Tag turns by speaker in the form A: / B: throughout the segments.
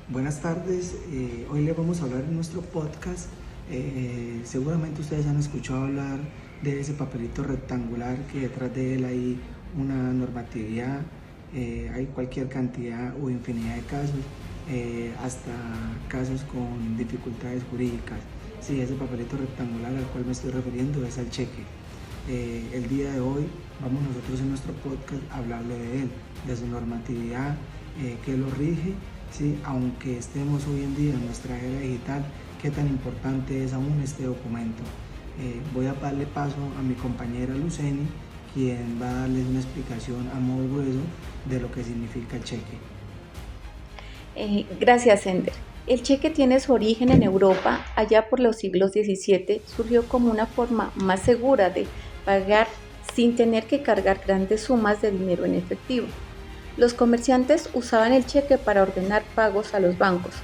A: Buenas tardes, hoy les vamos a hablar en nuestro podcast. Seguramente ustedes han escuchado hablar de ese papelito rectangular que detrás de él hay una normatividad, hay cualquier cantidad o infinidad de casos, hasta casos con dificultades jurídicas. Sí, ese papelito rectangular al cual me estoy refiriendo es al cheque. El día de hoy vamos nosotros en nuestro podcast a hablarle de él, de su normatividad, que lo rige, ¿sí? Aunque estemos hoy en día en nuestra era digital, qué tan importante es aún este documento. Voy a darle paso a mi compañera Luceni, quien va a darles una explicación a modo grueso de lo que significa el cheque.
B: Gracias, Ender. El cheque tiene su origen en Europa. Allá por los siglos XVII surgió como una forma más segura de pagar sin tener que cargar grandes sumas de dinero en efectivo. Los comerciantes usaban el cheque para ordenar pagos a los bancos,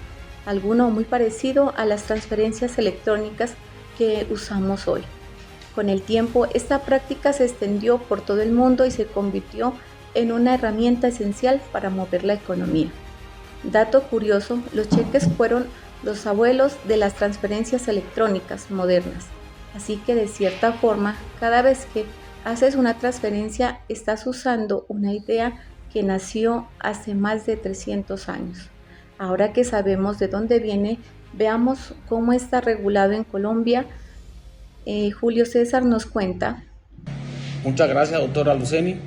B: alguno muy parecido a las transferencias electrónicas que usamos hoy. Con el tiempo, esta práctica se extendió por todo el mundo y se convirtió en una herramienta esencial para mover la economía. Dato curioso, los cheques fueron los abuelos de las transferencias electrónicas modernas. Así que de cierta forma, cada vez que haces una transferencia, estás usando una idea que nació hace más de 300 años. Ahora que sabemos de dónde viene, veamos cómo está regulado en Colombia. Julio César nos cuenta.
C: Muchas gracias, doctora Luceni.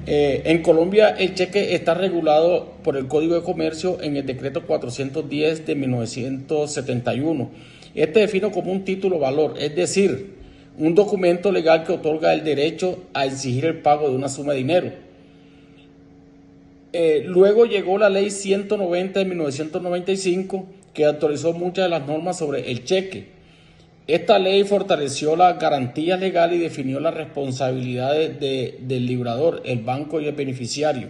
C: En Colombia el cheque está regulado por el Código de Comercio en el decreto 410 de 1971. Este define como un título valor, es decir, un documento legal que otorga el derecho a exigir el pago de una suma de dinero. Luego llegó la ley 190 de 1995 que actualizó muchas de las normas sobre el cheque. Esta ley fortaleció las garantías legales y definió las responsabilidades del librador, el banco y el beneficiario.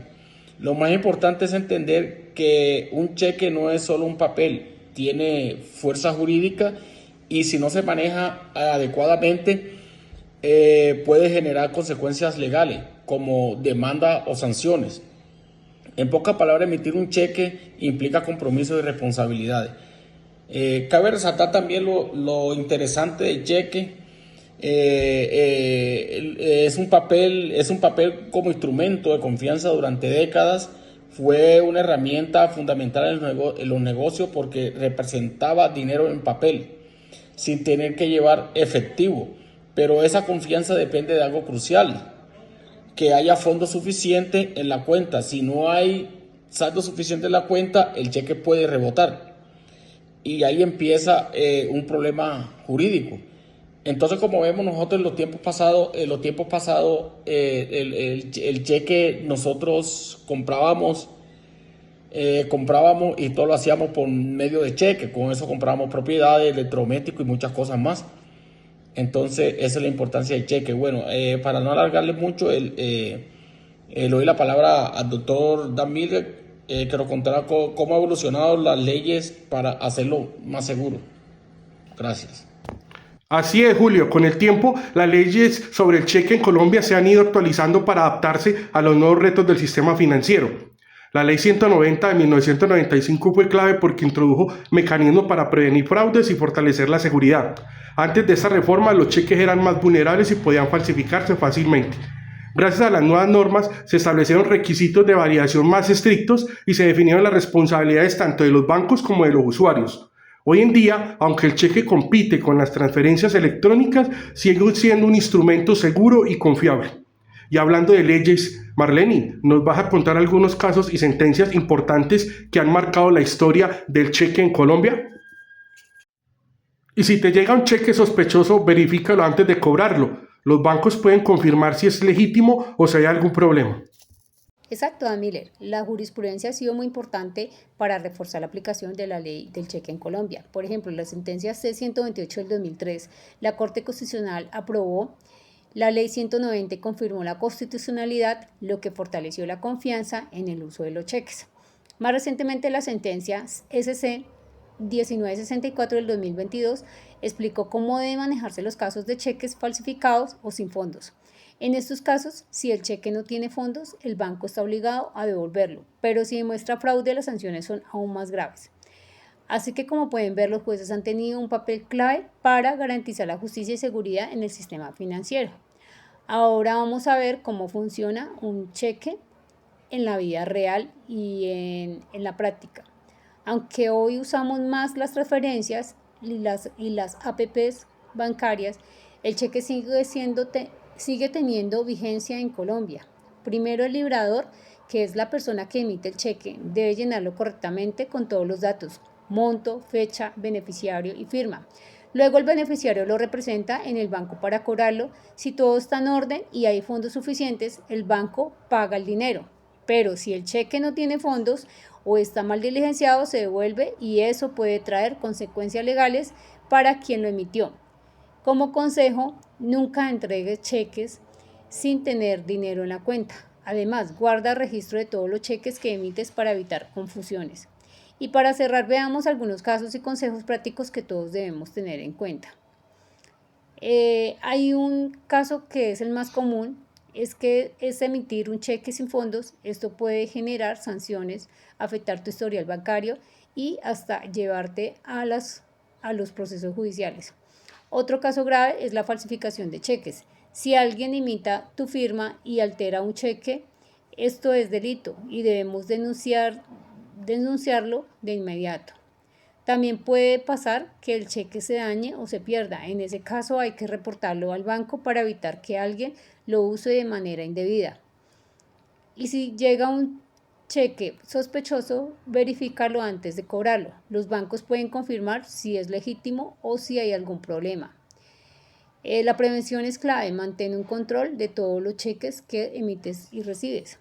C: Lo más importante es entender que un cheque no es solo un papel, tiene fuerza jurídica y si no se maneja adecuadamente puede generar consecuencias legales como demanda o sanciones. En pocas palabras, emitir un cheque implica compromisos y responsabilidades. Cabe resaltar también lo interesante del cheque. Es un papel como instrumento de confianza durante décadas. Fue una herramienta fundamental en los negocios porque representaba dinero en papel sin tener que llevar efectivo. Pero esa confianza depende de algo crucial, que haya fondos suficientes en la cuenta. Si no hay saldo suficiente en la cuenta, el cheque puede rebotar. Y ahí empieza un problema jurídico. Entonces, como vemos nosotros en los tiempos pasados, el cheque nosotros comprábamos y todo lo hacíamos por medio de cheque. Con eso comprábamos propiedades, electrodomésticos y muchas cosas más. Entonces, esa es la importancia del cheque. Bueno, para no alargarle mucho, le doy la palabra al doctor Dan Miller, que nos contará cómo han evolucionado las leyes para hacerlo más seguro. Gracias.
D: Así es, Julio. Con el tiempo, las leyes sobre el cheque en Colombia se han ido actualizando para adaptarse a los nuevos retos del sistema financiero. La Ley 190 de 1995 fue clave porque introdujo mecanismos para prevenir fraudes y fortalecer la seguridad. Antes de esta reforma, los cheques eran más vulnerables y podían falsificarse fácilmente. Gracias a las nuevas normas, se establecieron requisitos de validación más estrictos y se definieron las responsabilidades tanto de los bancos como de los usuarios. Hoy en día, aunque el cheque compite con las transferencias electrónicas, sigue siendo un instrumento seguro y confiable. Y hablando de leyes, Marleni, nos vas a contar algunos casos y sentencias importantes que han marcado la historia del cheque en Colombia. Y si te llega un cheque sospechoso, verifícalo antes de cobrarlo. Los bancos pueden confirmar si es legítimo o si hay algún problema.
E: Exacto, Dan Miller. La jurisprudencia ha sido muy importante para reforzar la aplicación de la ley del cheque en Colombia. Por ejemplo, en la sentencia C-128 del 2003, la Corte Constitucional aprobó la Ley 190 y confirmó la constitucionalidad, lo que fortaleció la confianza en el uso de los cheques. Más recientemente, la sentencia SC 1964 del 2022 explicó cómo deben manejarse los casos de cheques falsificados o sin fondos. En estos casos, si el cheque no tiene fondos, el banco está obligado a devolverlo, pero si demuestra fraude, las sanciones son aún más graves. Así que, como pueden ver, los jueces han tenido un papel clave para garantizar la justicia y seguridad en el sistema financiero. Ahora vamos a ver cómo funciona un cheque en la vida real y en la práctica. Aunque hoy usamos más las transferencias y las APPs bancarias, el cheque sigue teniendo vigencia en Colombia. Primero, el librador, que es la persona que emite el cheque, debe llenarlo correctamente con todos los datos: monto, fecha, beneficiario y firma. Luego el beneficiario lo representa en el banco para cobrarlo. Si todo está en orden y hay fondos suficientes, el banco paga el dinero. Pero si el cheque no tiene fondos o está mal diligenciado, se devuelve, y eso puede traer consecuencias legales para quien lo emitió. Como consejo, nunca entregues cheques sin tener dinero en la cuenta. Además, guarda registro de todos los cheques que emites para evitar confusiones. Y para cerrar, veamos algunos casos y consejos prácticos que todos debemos tener en cuenta. Hay un caso que es el más común, es emitir un cheque sin fondos. Esto puede generar sanciones, afectar tu historial bancario y hasta llevarte a los procesos judiciales. Otro caso grave es la falsificación de cheques. Si alguien imita tu firma y altera un cheque, esto es delito y debemos denunciarlo de inmediato. También puede pasar que el cheque se dañe o se pierda. En ese caso hay que reportarlo al banco para evitar que alguien lo use de manera indebida. Y si llega un cheque sospechoso, verifícalo antes de cobrarlo. Los bancos pueden confirmar si es legítimo o si hay algún problema. La prevención es clave. Mantén un control de todos los cheques que emites y recibes.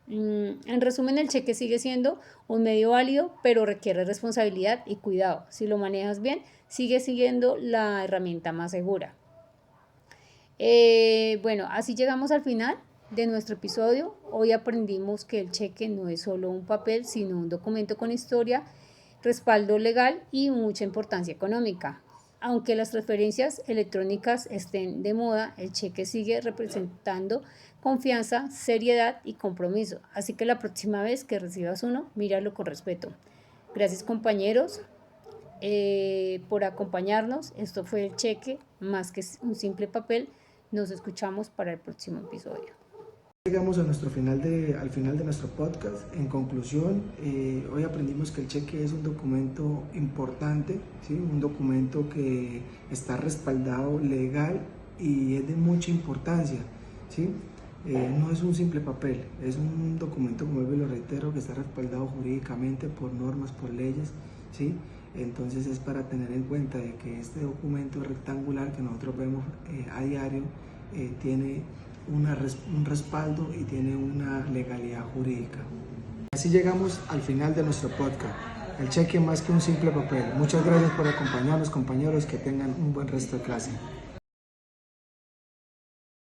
E: En resumen, el cheque sigue siendo un medio válido, pero requiere responsabilidad y cuidado. Si lo manejas bien, sigue siendo la herramienta más segura. Bueno, así llegamos al final de nuestro episodio. Hoy aprendimos que el cheque no es solo un papel, sino un documento con historia, respaldo legal y mucha importancia económica. Aunque las transferencias electrónicas estén de moda, el cheque sigue representando confianza, seriedad y compromiso. Así que la próxima vez que recibas uno, míralo con respeto. Gracias, compañeros, por acompañarnos. Esto fue el cheque, más que un simple papel. Nos escuchamos para el próximo episodio.
A: Llegamos al final de nuestro podcast. En conclusión, hoy aprendimos que el cheque es un documento importante, ¿sí? Un documento que está respaldado legal y es de mucha importancia, ¿sí? No es un simple papel, es un documento, como lo reitero, que está respaldado jurídicamente por normas, por leyes, ¿sí? Entonces es para tener en cuenta de que este documento rectangular que nosotros vemos a diario tiene un respaldo y tiene una legalidad jurídica. Así llegamos al final de nuestro podcast. El cheque más que un simple papel. Muchas gracias por acompañarnos, compañeros. Que tengan un buen resto de clase.